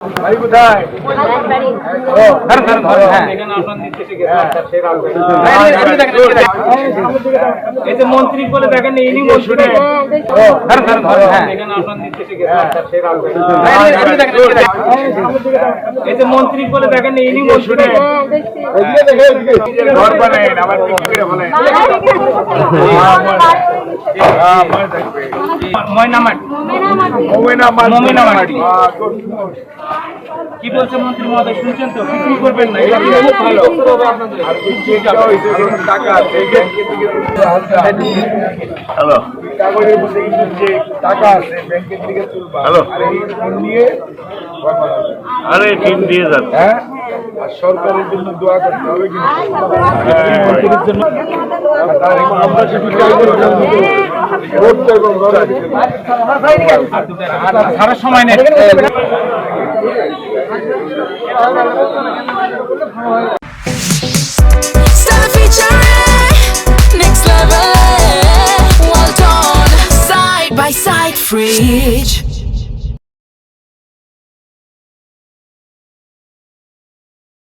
ভাই কোথায়? এই যে মন্ত্রী বলে দেখেন ইনি মন্ত্রী এই যে মন্ত্রী বলে দেখেন ইনি মন্ত্রী ঘর বানায় আবার বিক্রি করে বলে ময়নামাটি কি বলছে মন্ত্রী মহোদয় শুনছেন তো বিক্রি করবেন না এটা ভালো টাকা আছে হ্যালো কাগজের মধ্যে যে টাকা আছে ব্যাংকের দিকে তুলবা হ্যালো নিয়ে আরে টিম দিয়ে যান হ্যাঁ আর সরকারের জন্য দোয়া করতে হবে কিন্তু মন্ত্রীর জন্য আমরা শুধু চাই সারা সময় নেই Next level, well done, side by side fridge.